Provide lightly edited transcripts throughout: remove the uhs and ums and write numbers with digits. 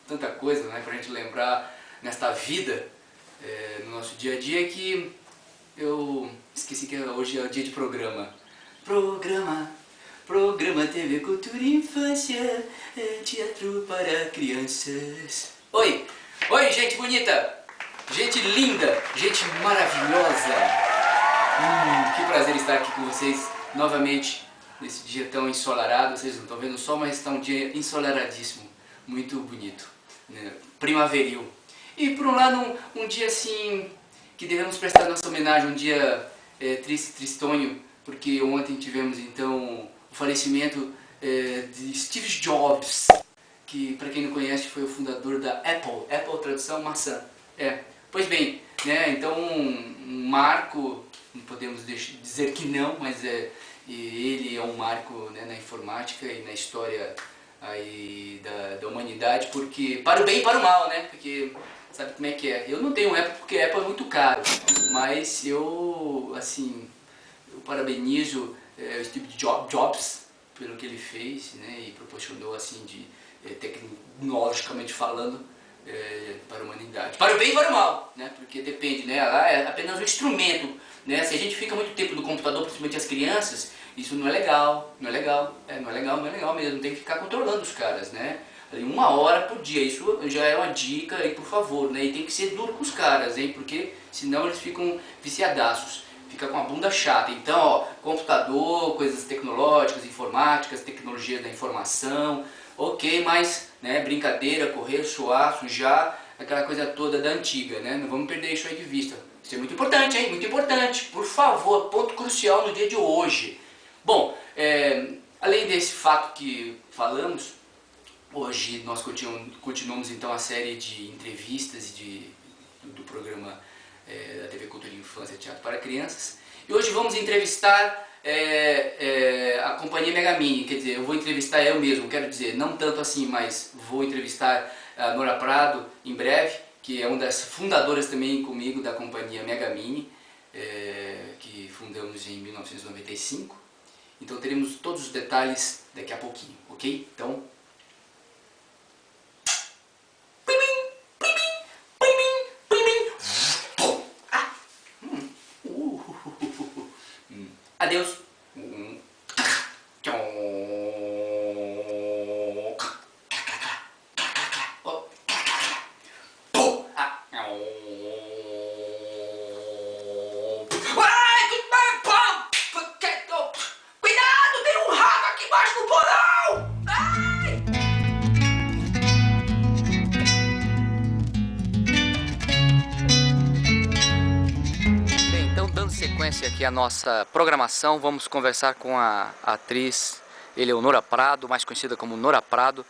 tanta coisa, né, pra gente lembrar nesta vida, no nosso dia a dia, que eu esqueci que hoje é o dia de programa. Programa TV Cultura e Infância, teatro para crianças. Oi, gente bonita, gente linda, gente maravilhosa. Que prazer estar aqui com vocês novamente nesse dia tão ensolarado. Vocês não estão vendo o sol, mas está um dia ensolaradíssimo, muito bonito, né? Primaveril. E por um lado, um dia assim que devemos prestar nossa homenagem, um dia tristonho, porque ontem tivemos então o falecimento de Steve Jobs, que para quem não conhece foi o fundador da Apple tradução maçã. Pois bem, né, então um marco, não podemos dizer que não, mas ele é um marco, né, na informática e na história aí da humanidade, porque para o bem e para o mal, né, porque sabe como é que é. Eu não tenho Apple porque Apple é muito caro, mas eu, assim, eu parabenizo o Steve Jobs pelo que ele fez, né, e proporcionou, assim, tecnologicamente falando, para a humanidade. Para o bem e para o mal, né, porque depende, né, lá é apenas um instrumento, né, se a gente fica muito tempo no computador, principalmente as crianças, isso não é legal, não é legal mesmo, tem que ficar controlando os caras, né. 1 hora por dia, isso já é uma dica aí, por favor, né? E tem que ser duro com os caras, hein? Porque senão eles ficam viciadaços, fica com a bunda chata. Então, ó, computador, coisas tecnológicas, informáticas, tecnologia da informação, ok, mas, né, brincadeira, correr, suar, sujar, aquela coisa toda da antiga, né? Não vamos perder isso aí de vista. Isso é muito importante, hein? Muito importante, por favor, ponto crucial no dia de hoje. Bom, além desse fato que falamos, hoje nós continuamos então a série de entrevistas do programa da TV Cultura e Infância Teatro para Crianças. E hoje vamos entrevistar a companhia Megamini, quer dizer, eu vou entrevistar eu mesmo, quero dizer, não tanto assim, mas vou entrevistar a Nora Prado em breve, que é uma das fundadoras também comigo da companhia Megamini, que fundamos em 1995. Então teremos todos os detalhes daqui a pouquinho, ok? Então... Adeus. Cuidado, tem um rato aqui embaixo do porão! Então, dando sequência aqui à nossa programação, vamos conversar com a atriz Eleonora Prado, mais conhecida como Nora Prado,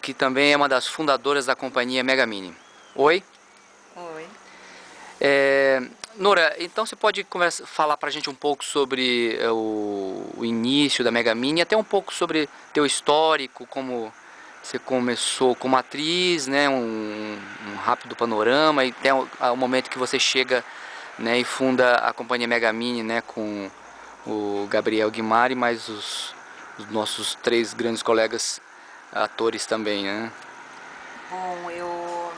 que também é uma das fundadoras da companhia Megamini. Oi? Oi. Nora, então você pode falar pra gente um pouco sobre o início da Megamini, até um pouco sobre teu histórico, como você começou como atriz, né, um rápido panorama, e até o momento que você chega, né, e funda a companhia Megamini, né, com o Gabriel Guimari e mais os nossos 3 grandes colegas atores também, né? Bom, eu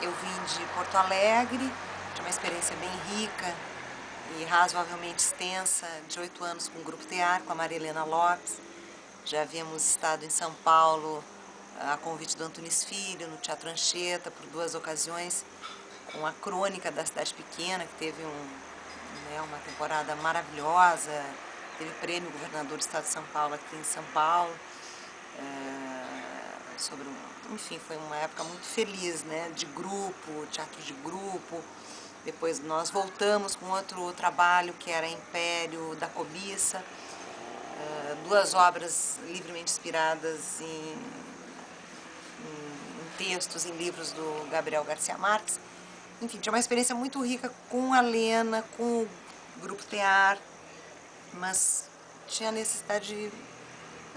vim de Porto Alegre, de uma experiência bem rica e razoavelmente extensa, de 8 anos com o Grupo Tear, com a Maria Helena Lopes. Já havíamos estado em São Paulo a convite do Antunes Filho, no Teatro Anchieta, por 2 ocasiões, com a Crônica da Cidade Pequena, que teve uma temporada maravilhosa, teve prêmio Governador do Estado de São Paulo aqui em São Paulo, enfim, foi uma época muito feliz, né, de grupo, teatro de grupo. Depois nós voltamos com outro trabalho que era Império da Cobiça, 2 obras livremente inspiradas em textos, em livros do Gabriel Garcia Marques. Enfim, tinha uma experiência muito rica com a Lena, com o Grupo Tear, mas tinha necessidade de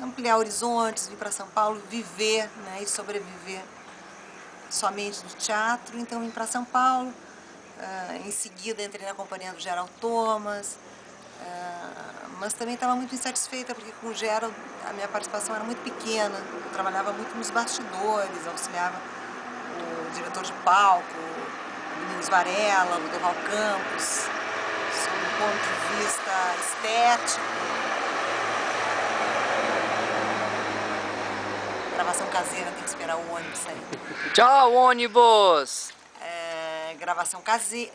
ampliar horizontes, vir para São Paulo, viver, né, e sobreviver somente do teatro. Então vim para São Paulo, em seguida entrei na companhia do Gerald Thomas, mas também estava muito insatisfeita, porque com o Gerald a minha participação era muito pequena. Eu trabalhava muito nos bastidores, auxiliava o diretor de palco, o Domingos Varela, o Doval Campos, sob o ponto de vista estético. Gravação caseira, tem que esperar o ônibus sair. Tchau, ônibus! Gravação caseira.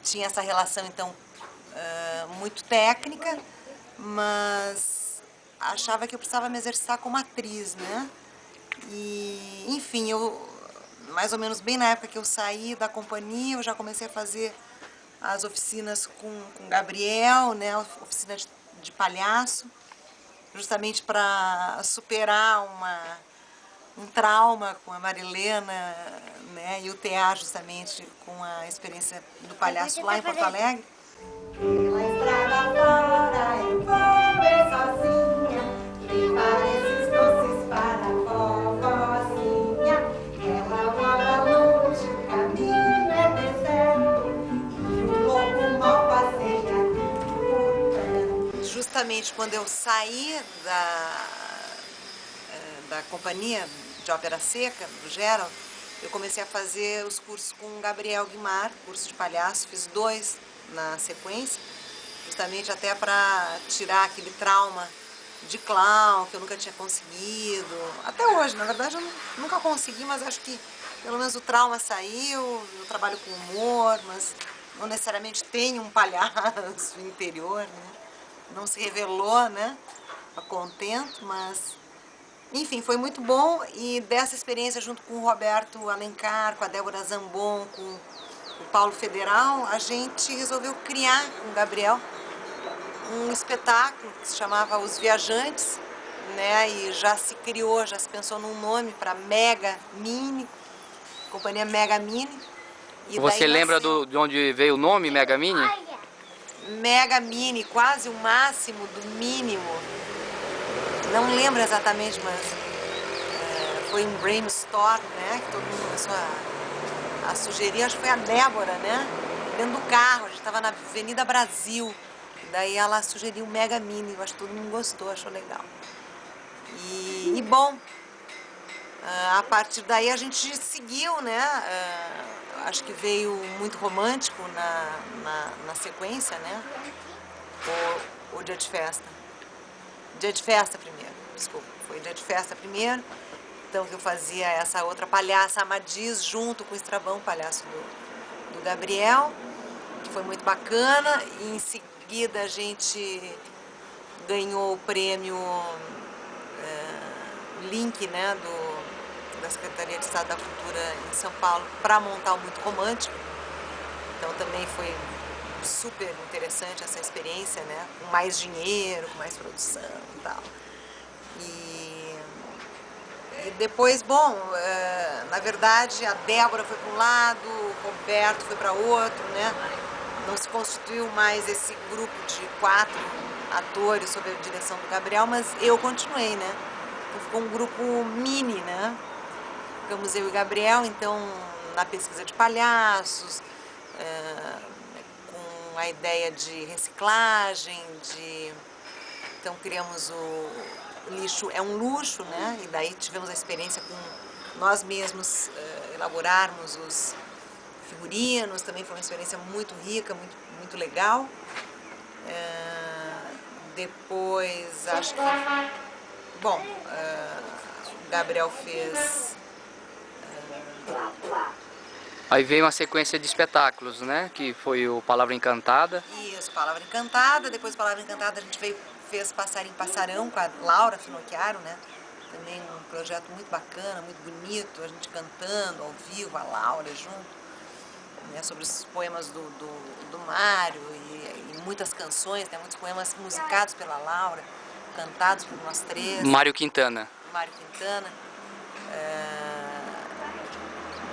Tinha essa relação, então, muito técnica, mas achava que eu precisava me exercitar como atriz, né? E, enfim, mais ou menos bem na época que eu saí da companhia, eu já comecei a fazer as oficinas com Gabriel, né? Oficina de palhaço, justamente para superar um trauma com a Marilena, né, e o teatro justamente com a experiência do palhaço lá em Porto Alegre. Pela estrada fora eu vou bem sozinha, levar esses doces para a vovozinha. Ela mora longe, o caminho é deserto, e o lobo mal passeia por perto. Justamente quando eu saí da companhia de ópera seca, do Gerald, eu comecei a fazer os cursos com o Gabriel Guimar, curso de palhaço, fiz 2 na sequência, justamente até para tirar aquele trauma de clown, que eu nunca tinha conseguido, até hoje, na verdade eu nunca consegui, mas acho que pelo menos o trauma saiu, eu trabalho com humor, mas não necessariamente tenho um palhaço interior, né? Não se revelou, né, a contento, mas... Enfim, foi muito bom, e dessa experiência junto com o Roberto Alencar, com a Débora Zambon, com o Paulo Federal, a gente resolveu criar com o Gabriel um espetáculo que se chamava Os Viajantes, né, e já se criou, já se pensou num nome para Mega Mini, companhia Mega Mini. E você daí lembra nasceu... de onde veio o nome Mega Mini? Mega Mini, quase o máximo do mínimo. Não lembro exatamente, mas foi um brainstorm, né, que todo mundo começou a sugerir. Acho que foi a Débora, né, dentro do carro, a gente estava na Avenida Brasil. Daí ela sugeriu o Mega Mini, eu acho que todo mundo gostou, achou legal. E bom, a partir daí a gente seguiu, né, acho que veio muito romântico na sequência, né, o Dia de Festa. Dia de Festa primeiro, desculpa, foi Dia de Festa primeiro, então que eu fazia essa outra palhaça, a Madiz, junto com o Estrabão, palhaço do Gabriel, que foi muito bacana, e em seguida a gente ganhou o prêmio Link, né, da Secretaria de Estado da Cultura em São Paulo, para montar o Muito Romântico, então também foi super interessante essa experiência, né? Com mais dinheiro, com mais produção e tal. E depois, bom, na verdade a Débora foi para um lado, o Roberto foi para outro, né? Não se constituiu mais esse grupo de 4 atores sob a direção do Gabriel, mas eu continuei, né? Então ficou um grupo mini, né? Ficamos eu e o Gabriel, então, na pesquisa de palhaços, a ideia de reciclagem, então criamos o lixo é um luxo, né? E daí tivemos a experiência com nós mesmos elaborarmos os figurinos, também foi uma experiência muito rica, muito legal. Depois, acho que, bom, o Gabriel fez... Aí veio uma sequência de espetáculos, né? Que foi o Palavra Encantada. Isso, Palavra Encantada. Depois Palavra Encantada a gente fez Passarinho Passarão com a Laura Finocchiaro, né? Também um projeto muito bacana, muito bonito, a gente cantando ao vivo, a Laura junto, né? Sobre os poemas do Mário e muitas canções, né? Muitos poemas musicados pela Laura, cantados por nós 3. Mário Quintana. Mário Quintana.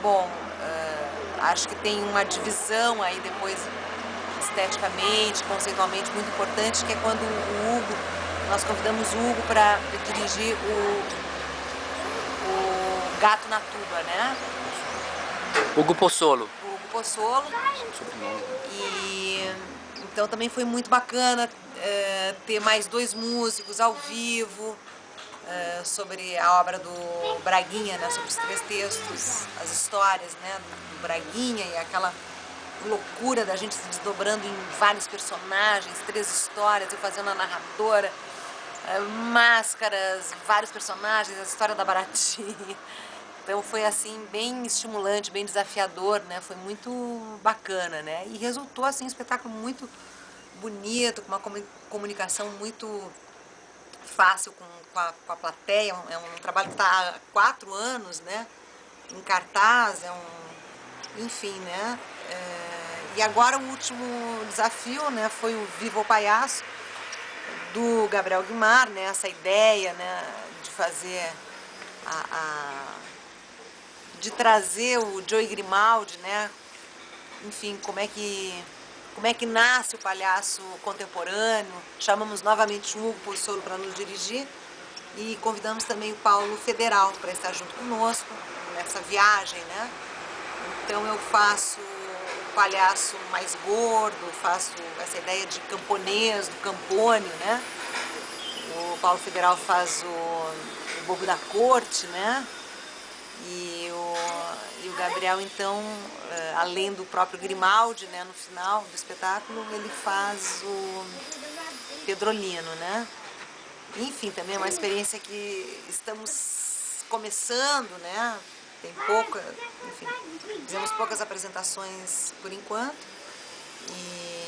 Bom, acho que tem uma divisão aí depois, esteticamente, conceitualmente, muito importante, que é quando o Hugo, nós convidamos o Hugo para dirigir o Gato na Tuba, né? Hugo Pozzolo. O Hugo Pozzolo. E então também foi muito bacana ter mais 2 músicos ao vivo sobre a obra do Braguinha, né, sobre os 3 textos, as histórias, né, do Braguinha e aquela loucura da gente se desdobrando em vários personagens, 3 histórias, eu fazendo a narradora, máscaras, vários personagens, a história da Baratinha. Então foi assim bem estimulante, bem desafiador, né? Foi muito bacana, né? E resultou assim um espetáculo muito bonito, com uma comunicação muito fácil com a plateia. É um trabalho que está há 4 anos, né? Em cartaz, enfim, né? E agora o último desafio, né? Foi o Viva o Palhaço, do Gabriel Guimar, né? Essa ideia, né? De fazer de trazer o Joey Grimaldi, né? Enfim, como é que nasce o palhaço contemporâneo. Chamamos novamente o Hugo Pozzolo para nos dirigir e convidamos também o Paulo Federal para estar junto conosco nessa viagem, né? Então eu faço o palhaço mais gordo, faço essa ideia de camponês, do campônio, né? O Paulo Federal faz o bobo da corte, né? E o Gabriel, então, além do próprio Grimaldi, né, no final do espetáculo, ele faz o Pedrolino, né? Enfim, também é uma experiência que estamos começando, né? Tem enfim, fizemos poucas apresentações por enquanto e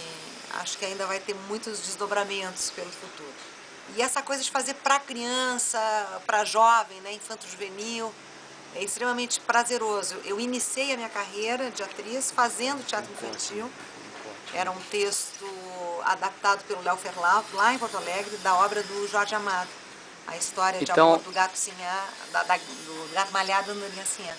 acho que ainda vai ter muitos desdobramentos pelo futuro. E essa coisa de fazer para criança, para jovem, né, infanto-juvenil, é extremamente prazeroso. Eu iniciei a minha carreira de atriz fazendo teatro infantil. Era um texto adaptado pelo Léo Ferlau, lá em Porto Alegre, da obra do Jorge Amado. A história de amor do gato Sinhá, do gato malhado da Andorinha Sinhá.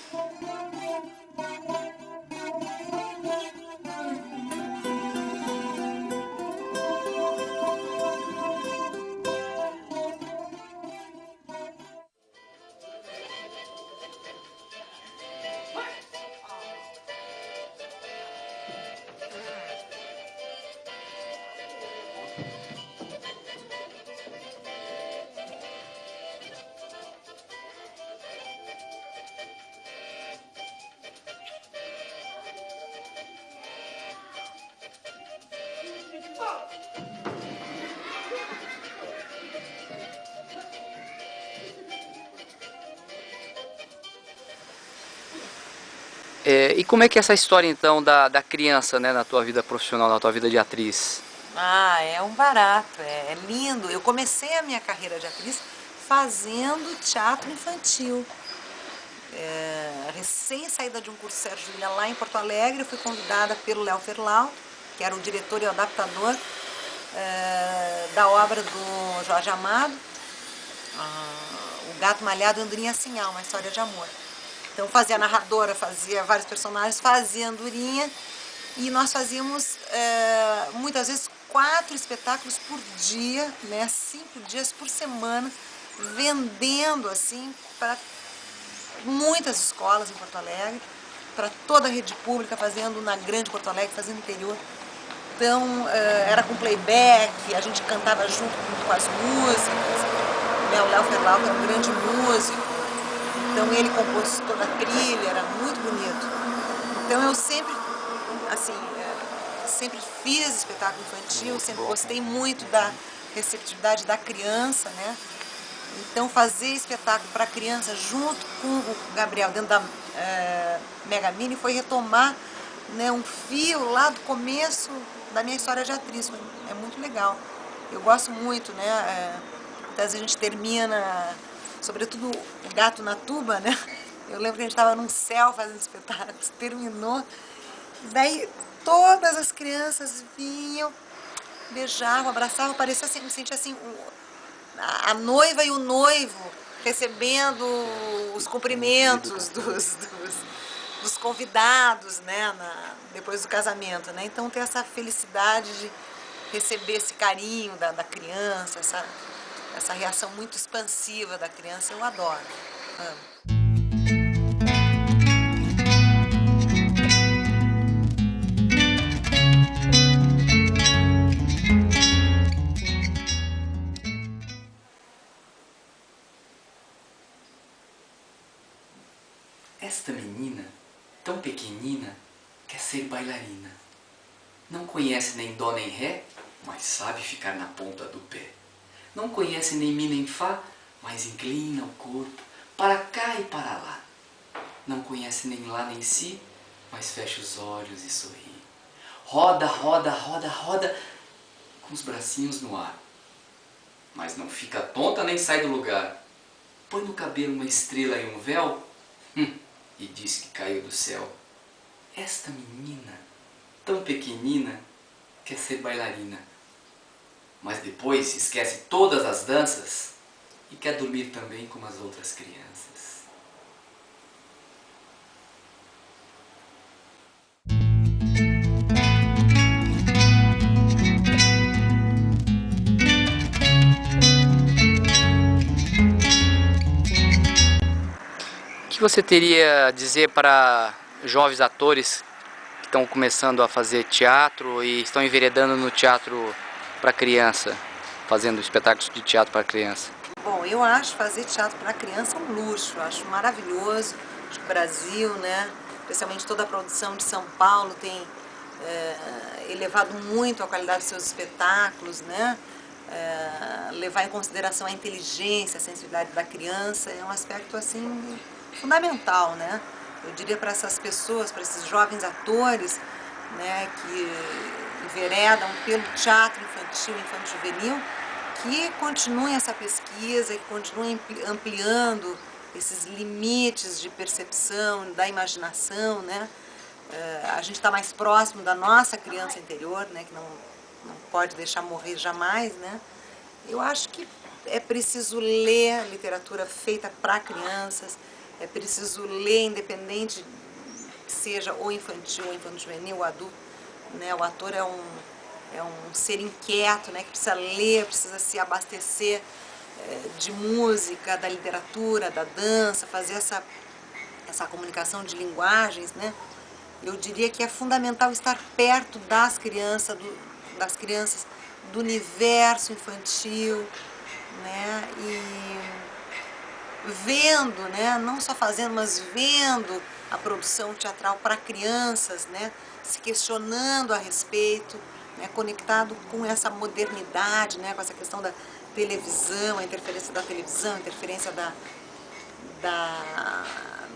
E como é que é essa história, então, da criança, né, na tua vida profissional, na tua vida de atriz? Ah, é um barato, é lindo. Eu comecei a minha carreira de atriz fazendo teatro infantil. Recém saída de um curso Sérgio Julia lá em Porto Alegre, eu fui convidada pelo Léo Ferlau, que era o diretor e o adaptador da obra do Jorge Amado, O Gato Malhado e Andorinha Sinhá, uma história de amor. Então fazia narradora, fazia vários personagens, fazia Andorinha e nós fazíamos muitas vezes 4 espetáculos por dia, né, 5 dias por semana, vendendo assim para muitas escolas em Porto Alegre, para toda a rede pública, fazendo na Grande Porto Alegre, fazendo no interior. Então era com playback, a gente cantava junto com as músicas, né, o Léo Ferlau era um grande músico. Então ele compôs toda a trilha, era muito bonito. Então eu sempre, assim, sempre fiz espetáculo infantil, sempre gostei muito da receptividade da criança, né? Então fazer espetáculo para criança junto com o Gabriel dentro da Mega Mini foi retomar, né, um fio lá do começo da minha história de atriz. É muito legal. Eu gosto muito, né? Às vezes a gente termina, sobretudo o Gato na Tuba, né? Eu lembro que a gente estava num céu fazendo espetáculos, terminou, daí todas as crianças vinham, beijavam, abraçavam, parecia assim, me sentia assim, a noiva e o noivo recebendo os cumprimentos dos convidados, né, depois do casamento, né? Então ter essa felicidade de receber esse carinho da criança, essa reação muito expansiva da criança, eu adoro, amo. Não conhece nem dó nem ré, mas sabe ficar na ponta do pé. Não conhece nem mi nem fá, mas inclina o corpo para cá e para lá. Não conhece nem lá nem si, mas fecha os olhos e sorri. Roda, roda, roda, roda, com os bracinhos no ar. Mas não fica tonta nem sai do lugar. Põe no cabelo uma estrela e um véu, e diz que caiu do céu. Esta menina, tão pequenina, quer ser bailarina. Mas depois esquece todas as danças e quer dormir também como as outras crianças. O que você teria a dizer para jovens atores que estão começando a fazer teatro e estão enveredando no teatro para criança, fazendo espetáculos de teatro para criança? Bom, eu acho fazer teatro para criança um luxo, eu acho maravilhoso. Acho que o Brasil, né, especialmente toda a produção de São Paulo, tem elevado muito a qualidade dos seus espetáculos, né? Levar em consideração a inteligência, a sensibilidade da criança é um aspecto assim fundamental, né? Eu diria para essas pessoas, para esses jovens atores, né, que enveredam pelo teatro infantil, infanto-juvenil, que continuem essa pesquisa, que continuem ampliando esses limites de percepção, da imaginação, né? A gente está mais próximo da nossa criança interior, né, que não pode deixar morrer jamais, né? Eu acho que é preciso ler literatura feita para crianças, é preciso ler independente que seja ou infantil, ou infanto-juvenil, ou adulto, né? O ator é um ser inquieto, né, que precisa ler, precisa se abastecer de música, da literatura, da dança, fazer essa comunicação de linguagens, né? Eu diria que é fundamental estar perto das crianças, do universo infantil, né? E vendo, né, não só fazendo, mas vendo a produção teatral para crianças, né, se questionando a respeito, né, conectado com essa modernidade, né, com essa questão da televisão, a interferência da televisão, a interferência do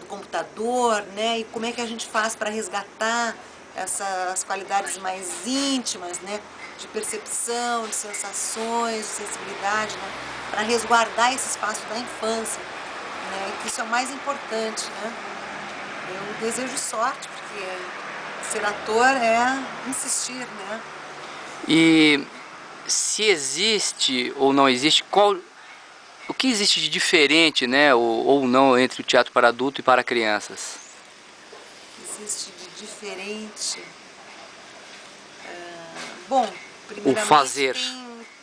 computador, né, e como é que a gente faz para resgatar essas qualidades mais íntimas, né, de percepção, de sensações, de sensibilidade, né, para resguardar esse espaço da infância, né, que isso é o mais importante, né. Eu desejo sorte, porque ser ator é insistir, né. E se existe ou não existe, o que existe de diferente, né, ou não, entre o teatro para adulto e para crianças? Existe de diferente? Bom, primeiramente O fazer.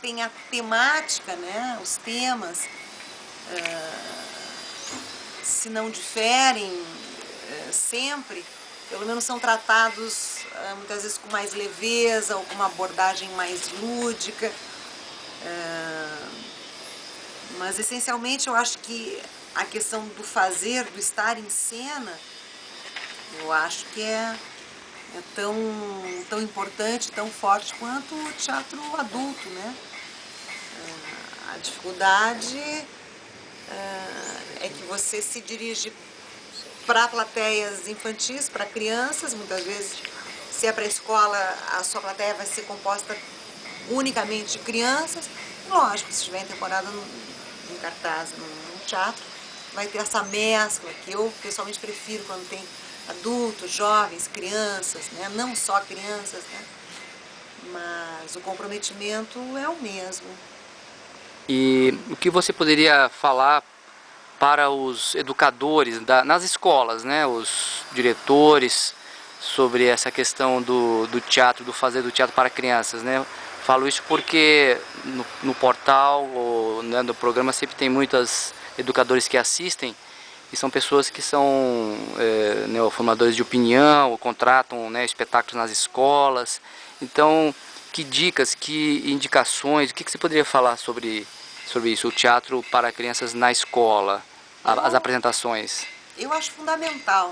tem a temática, né, os temas, se não diferem sempre, pelo menos são tratados muitas vezes com mais leveza, ou com uma abordagem mais lúdica. Mas essencialmente eu acho que a questão do fazer, do estar em cena, eu acho que é tão importante, tão forte quanto o teatro adulto, né? A dificuldade é que você se dirige para plateias infantis, para crianças, muitas vezes, se é para a escola, a sua plateia vai ser composta unicamente de crianças. Lógico, se estiver em temporada em cartaz no teatro, vai ter essa mescla, que eu pessoalmente prefiro quando tem adultos, jovens, crianças, né? Não só crianças, né? Mas o comprometimento é o mesmo. E o que você poderia falar para os educadores nas escolas, né, os diretores, sobre essa questão do teatro, do fazer do teatro para crianças, né? Falo isso porque no portal, ou, né, no programa sempre tem muitos educadores que assistem e são pessoas que são formadores de opinião, ou contratam, né, espetáculos nas escolas. Então, que dicas, que indicações, o que você poderia falar sobre isso, o teatro para crianças na escola, as apresentações? Eu acho fundamental.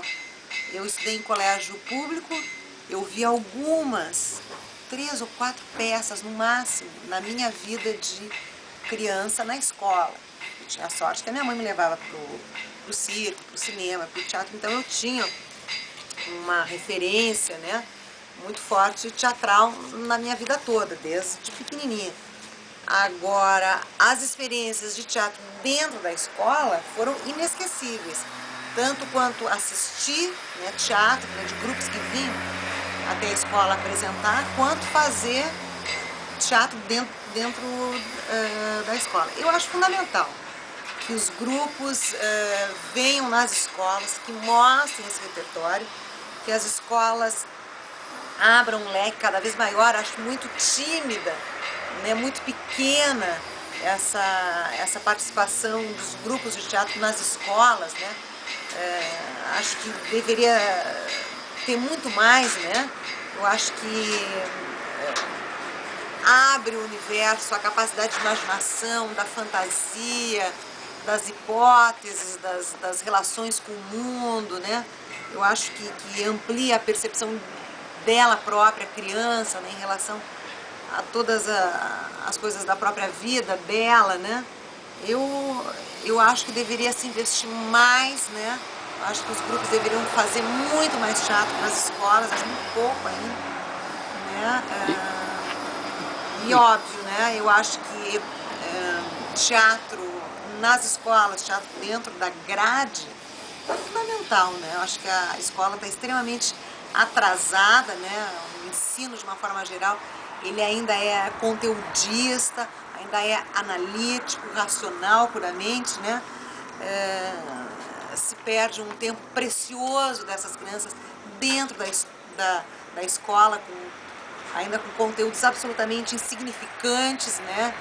Eu estudei em colégio público, eu vi algumas 3 ou 4 peças no máximo na minha vida de criança na escola. Eu tinha sorte que a minha mãe me levava pro circo, pro cinema, pro teatro, então eu tinha uma referência, né, muito forte teatral na minha vida toda, desde pequenininha. Agora, as experiências de teatro dentro da escola foram inesquecíveis, tanto quanto assistir, né, teatro, né, de grupos que vinham até a escola apresentar, quanto fazer teatro dentro da escola. Eu acho fundamental que os grupos venham nas escolas, que mostrem esse repertório, que as escolas abram um leque cada vez maior. Acho muito tímida, né, muito pequena essa participação dos grupos de teatro nas escolas, né? Acho que deveria ter muito mais, né? Eu acho que abre o universo, a capacidade de imaginação, da fantasia, das hipóteses, das relações com o mundo, né? Eu acho que amplia a percepção dela própria, criança, né, em relação a todas as coisas da própria vida dela, né? Eu acho que deveria se investir mais, né? Eu acho que os grupos deveriam fazer muito mais teatro nas escolas, acho muito pouco ainda, né? E óbvio, né? Eu acho que teatro nas escolas, teatro dentro da grade, é fundamental, né? Eu acho que a escola está extremamente atrasada, né? O ensino, de uma forma geral, ele ainda é conteudista, ainda é analítico, racional puramente, né? Se perde um tempo precioso dessas crianças dentro da escola, ainda com conteúdos absolutamente insignificantes, né?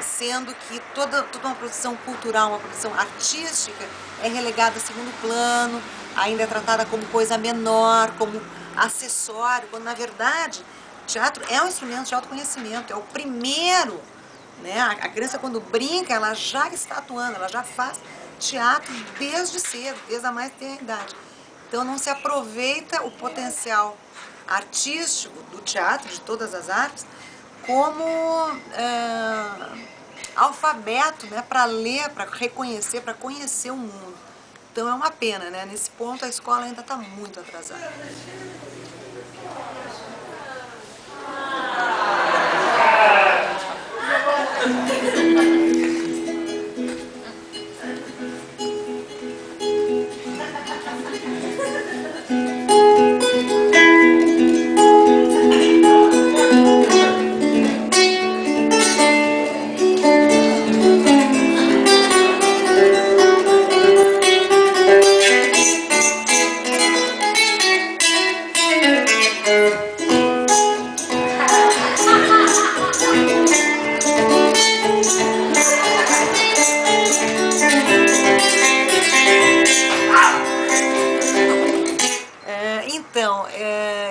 Sendo que toda uma produção cultural, uma produção artística é relegada a segundo plano, ainda é tratada como coisa menor, como acessório, quando na verdade teatro é um instrumento de autoconhecimento, é o primeiro, né? A criança, quando brinca, ela já está atuando, ela já faz teatro desde cedo, desde a mais tenra idade. Então não se aproveita o potencial artístico do teatro, de todas as artes, como alfabeto, né, para ler, para reconhecer, para conhecer o mundo. Então é uma pena, né? Nesse ponto a escola ainda está muito atrasada.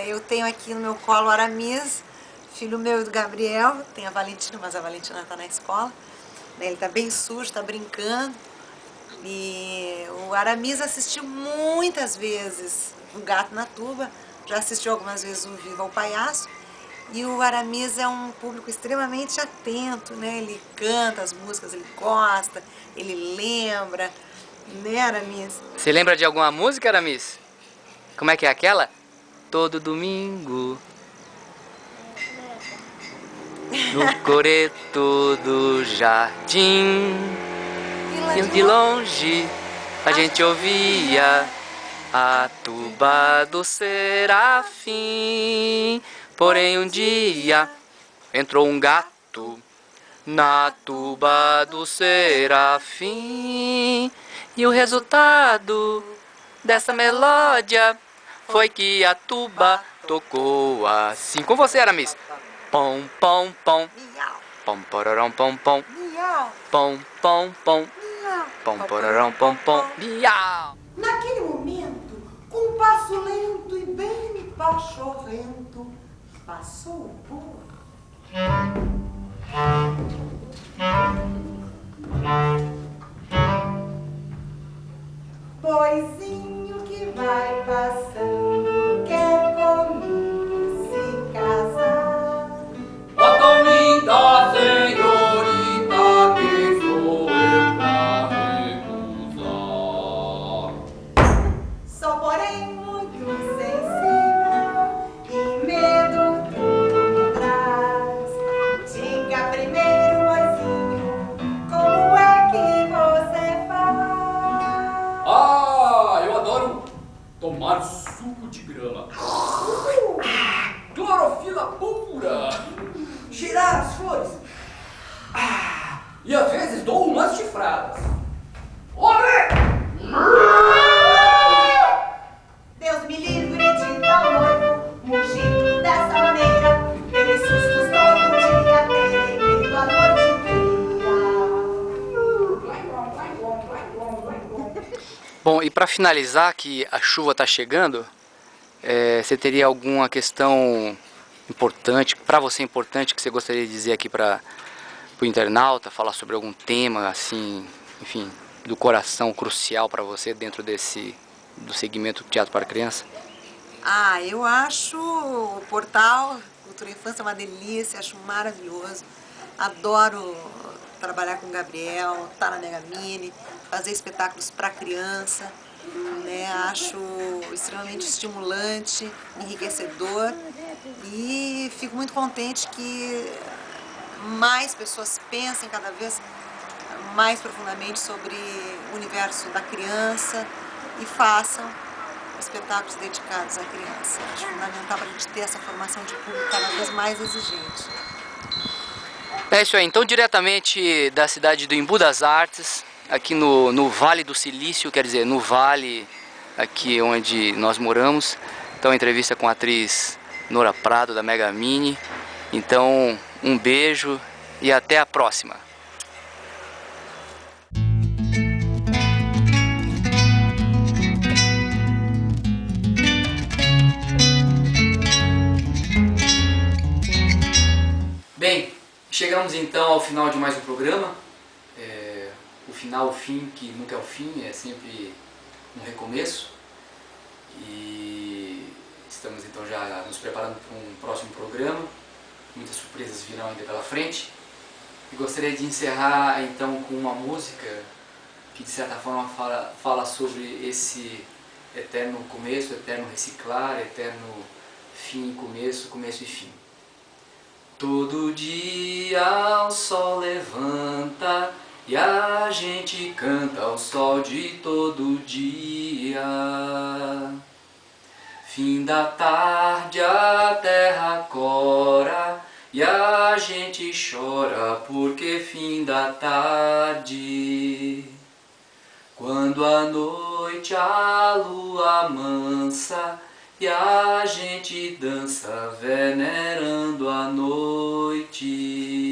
Eu tenho aqui no meu colo o Aramis, filho meu e do Gabriel. Tem a Valentina, mas a Valentina está na escola. Ele está bem sujo, está brincando. E o Aramis assistiu muitas vezes O Gato na Tuba, já assistiu algumas vezes o Viva o Palhaço. E o Aramis é um público extremamente atento, né? Ele canta as músicas, ele gosta, ele lembra, né, Aramis? Você lembra de alguma música, Aramis? Como é que é aquela? Todo domingo, no coreto do jardim, e de longe a gente ouvia a tuba do Serafim. Porém um dia entrou um gato na tuba do Serafim, e o resultado dessa melódia foi que a tuba tocou assim. Com você, Aramis. Pom, pom, pom. Pom, pororão, pom, pom. Pom, pom, pom. Pom, pororão, pom, pom. Miau. Naquele momento, com um passo lento e bem pachorrento, passou o povo. Boizinho que vai passando, quer comigo Bom, e para finalizar, que a chuva está chegando, você teria alguma questão importante, para você importante, que você gostaria de dizer aqui para o internauta, falar sobre algum tema, assim, enfim, do coração crucial para você dentro do segmento Teatro para Criança? Ah, eu acho o portal Cultura e Infância uma delícia, acho maravilhoso. Adoro trabalhar com o Gabriel, estar na Megamini, fazer espetáculos para criança, né? Acho extremamente estimulante, enriquecedor e fico muito contente que mais pessoas pensem cada vez mais profundamente sobre o universo da criança e façam espetáculos dedicados à criança. Acho fundamental para a gente ter essa formação de público cada vez mais exigente. É isso aí, então diretamente da cidade do Embu das Artes, aqui no Vale do Silício, quer dizer, no vale aqui onde nós moramos. Então, entrevista com a atriz Nora Prado, da Megamini. Então, um beijo e até a próxima. Bem, chegamos então ao final de mais um programa. O fim, que nunca é o fim, é sempre um recomeço. E estamos então já nos preparando para um próximo programa. Muitas surpresas virão ainda pela frente. E gostaria de encerrar então com uma música que de certa forma fala sobre esse eterno começo, eterno reciclar, eterno fim e começo, começo e fim. Todo dia o sol levanta e a gente canta ao sol de todo dia. Fim da tarde a terra cora e a gente chora porque fim da tarde. Quando à noite a lua mansa e a gente dança venerando a noite.